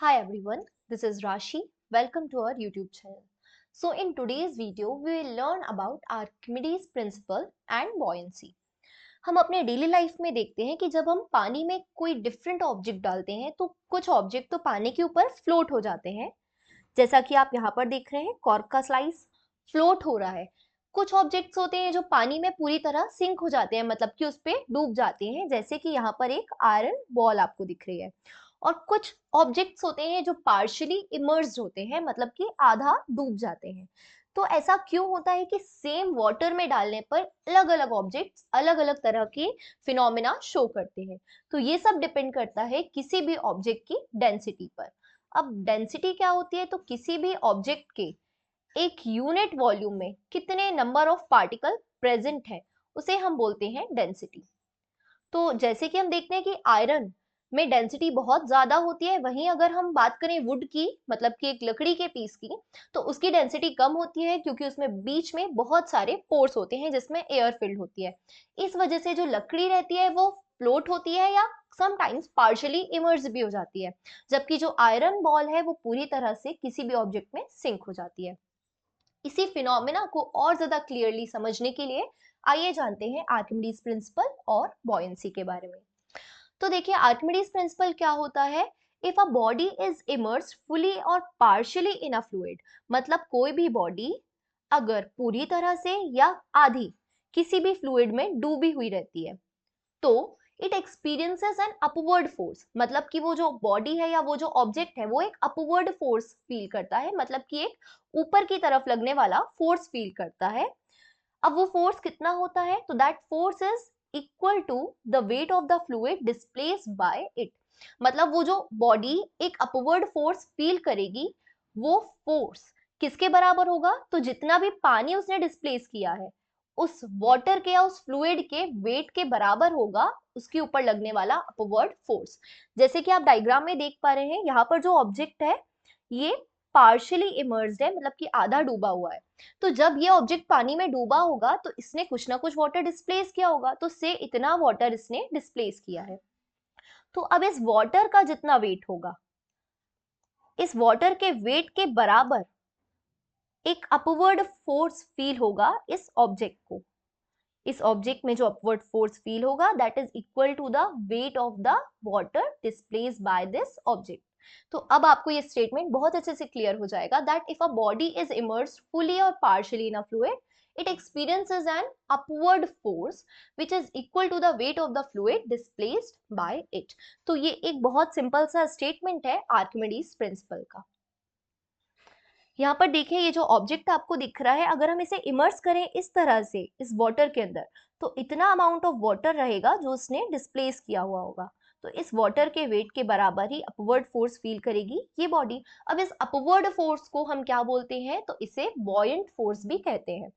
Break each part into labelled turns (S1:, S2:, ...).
S1: Hi everyone, this is Rashi. Welcome to our YouTube channel. So in today's video, we will learn about Archimedes principle and buoyancy. हम अपने daily life में देखते हैं कि जब हम पानी में कोई डिफरेंट ऑब्जेक्ट डालते हैं तो कुछ ऑब्जेक्ट तो पानी के ऊपर फ्लोट हो जाते हैं, जैसा कि आप यहाँ पर देख रहे हैं कॉर्क का स्लाइस फ्लोट हो रहा है। कुछ ऑब्जेक्ट्स होते हैं जो पानी में पूरी तरह सिंक हो जाते हैं, मतलब कि उस पे डूब जाते हैं, जैसे कि यहाँ पर एक आयरन बॉल आपको दिख रही है। और कुछ ऑब्जेक्ट्स होते हैं जो पार्शियली इमर्ज्ड होते हैं, मतलब कि आधा डूब जाते हैं। तो ऐसा क्यों होता है कि सेम वाटर में डालने पर अलग अलग ऑब्जेक्ट्स अलग अलग तरह के फिनोमेना शो करते हैं? तो ये सब डिपेंड करता है किसी भी ऑब्जेक्ट की डेंसिटी पर। अब डेंसिटी क्या होती है? तो किसी भी ऑब्जेक्ट के एक यूनिट वॉल्यूम में कितने नंबर ऑफ पार्टिकल प्रेजेंट है, उसे हम बोलते हैं डेंसिटी। तो जैसे कि हम देखते हैं कि आयरन में डेंसिटी बहुत ज्यादा होती है, वहीं अगर हम बात करें वुड की, मतलब कि एक लकड़ी के पीस की, तो उसकी डेंसिटी कम होती है क्योंकि उसमें बीच में बहुत सारे पोर्स होते हैं जिसमें एयर फिल्ड होती है। इस वजह से जो लकड़ी रहती है वो फ्लोट होती है या समटाइम्स पार्शियली इमर्ज भी हो जाती है, जबकि जो आयरन बॉल है वो पूरी तरह से किसी भी ऑब्जेक्ट में सिंक हो जाती है। इसी फिनोमेना को और ज्यादा क्लियरली समझने के लिए आइए जानते हैं आर्किमिडीज प्रिंसिपल और बॉयंसी के बारे में। तो देखिए, आर्किमिडीज प्रिंसिपल क्या होता है? If a body is immersed fully और पार्शियली इन अ फ्लूइड, मतलब कोई भी बॉडी अगर पूरी तरह से या आधी किसी भी फ्लूइड में डूबी हुई रहती है, तो it experiences an upward force, मतलब कि वो जो बॉडी है या वो जो ऑब्जेक्ट है वो एक अपवर्ड फोर्स फील करता है, मतलब कि एक ऊपर की तरफ लगने वाला फोर्स फील करता है। अब वो फोर्स कितना होता है? तो that force is equal to the weight of the fluid displaced by it. मतलब वो जो बॉडी एक अपवर्ड फोर्स फील करेगी, वो फोर्स किसके बराबर होगा? तो जितना भी पानी उसने डिस्प्लेस किया है उस वाटर के या उस फ्लूइड के वेट के बराबर होगा उसके ऊपर लगने वाला अपवर्ड फोर्स। जैसे कि आप डायग्राम में देख पा रहे हैं, यहाँ पर जो ऑब्जेक्ट है ये पार्शियली इमर्स्ड है, मतलब कि आधा डूबा हुआ है। तो जब ये ऑब्जेक्ट पानी में डूबा होगा तो इसने कुछ ना कुछ वाटर डिस्प्लेस किया होगा, तो से इतना वाटर इसने डिस्प्लेस किया है। तो अब इस वाटर का जितना वेट होगा, इस वाटर के वेट के बराबर एक अपवर्ड फोर्स फील होगा इस ऑब्जेक्ट को। इस ऑब्जेक्ट में जो अपवर्ड फोर्स फील होगा that is equal to the weight of the water displaced by this object. तो अब आपको ये स्टेटमेंट बहुत अच्छे से क्लियर हो जाएगा that if a body is immersed fully और partially in a fluid, it experiences an upward force which is equal to the weight of the fluid displaced by it। तो ये एक बहुत सिंपल सा स्टेटमेंट है Archimedes principal का। यहाँ पर देखिए, ये जो ऑब्जेक्ट आपको दिख रहा है, अगर हम इसे इमर्स करें इस तरह से इस वाटर के अंदर, तो इतना अमाउंट ऑफ वाटर रहेगा जो उसने डिस्प्लेस किया हुआ होगा। तो इस वाटर के वेट के बराबर ही अपवर्ड फोर्स फील करेगी ये बॉडी। अब इस अपवर्ड फोर्स को हम क्या बोलते हैं? तो इसे बॉयंट फोर्स भी कहते हैं।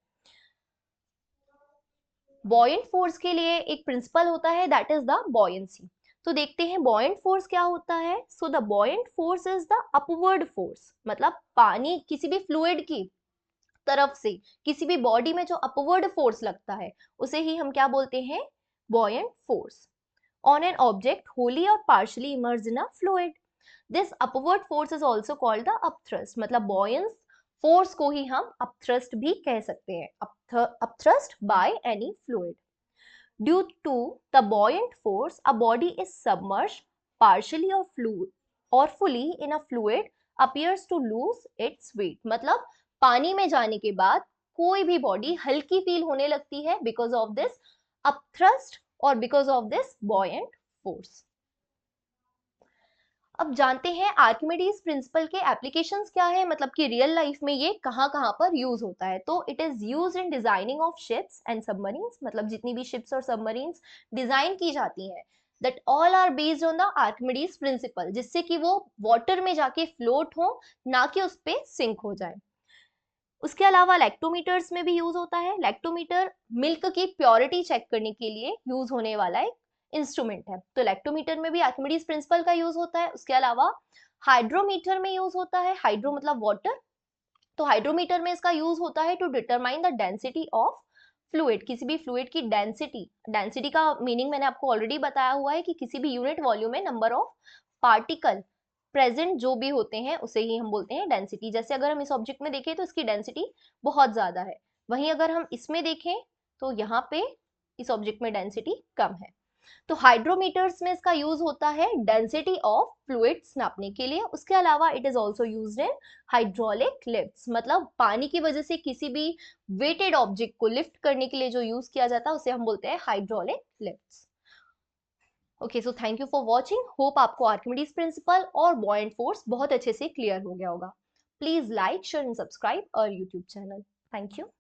S1: बॉयंट फोर्स के लिए एक प्रिंसिपल होता है दैट इज द बॉयंसी। तो देखते हैं बॉयंट फोर्स क्या होता है। So the buoyant force is the upward force, मतलब पानी किसी भी फ्लूइड की तरफ से किसी भी बॉडी में जो अपवर्ड फोर्स लगता है उसे ही हम क्या बोलते हैं? Buoyant force on an object wholly और partially immersed in a fluid. This upward force is also called the upthrust, मतलब बॉयंस फोर्स को ही हम अपथ्रस्ट भी कह सकते हैं, upthrust by any fluid. Due to the buoyant force a body is submerged partially और fully in a fluid appears to lose its weight, मतलब पानी में जाने के बाद कोई भी बॉडी हल्की फील होने लगती है बिकॉज ऑफ दिस अपथ्रस्ट और because of this buoyant force. अब जानते हैं आर्किमिडीज प्रिंसिपल के एप्लीकेशंस क्या है, मतलब कि रियल लाइफ में ये कहाँ कहाँ पर यूज होता है। तो it is use in designing of ships and submarines, मतलब जितनी भी शिप्स और सबमरीन्स डिजाइन की जाती हैं that all are based on the Archimedes principle, जिससे कि वो वाटर में जाके फ्लोट हो, ना कि उस पे सिंक हो जाए। उसके अलावा लैक्टोमीटर्स में भी यूज होता है। लैक्टोमीटर मिल्क की प्योरिटी चेक करने के लिए यूज होने वाला एक इंस्ट्रूमेंट है, तो लैक्टोमीटर में भी आर्किमिडीज प्रिंसिपल का यूज होता है। उसके अलावा हाइड्रोमीटर में यूज होता है, हाइड्रो मतलब वाटर, तो हाइड्रोमीटर में इसका यूज होता है to determine the density of fluid, किसी भी फ्लूइड की डेंसिटी। डेंसिटी का मीनिंग मैंने आपको ऑलरेडी बताया हुआ है कि किसी भी यूनिट वॉल्यूम में नंबर ऑफ पार्टिकल प्रेजेंट जो भी होते हैं उसे ही हम बोलते हैं डेंसिटी। जैसे अगर हम इस ऑब्जेक्ट में देखें तो इसकी डेंसिटी बहुत ज्यादा है, वहीं अगर हम इसमें देखें तो यहाँ पे इस ऑब्जेक्ट में डेंसिटी कम है। तो हाइड्रोमीटर्स में इसका यूज होता है डेंसिटी ऑफ फ्लूइड्स नापने के लिए। उसके अलावा it is also used in hydraulic lifts, मतलब पानी की वजह से किसी भी वेटेड ऑब्जेक्ट को लिफ्ट करने के लिए जो यूज किया जाता है उसे हम बोलते हैं hydraulic lifts. Okay, so thank you for watching. Hope आपको आर्किमिडीज प्रिंसिपल और बॉयंट फोर्स बहुत अच्छे से क्लियर हो गया होगा। Please like, share and subscribe our YouTube channel. Thank you.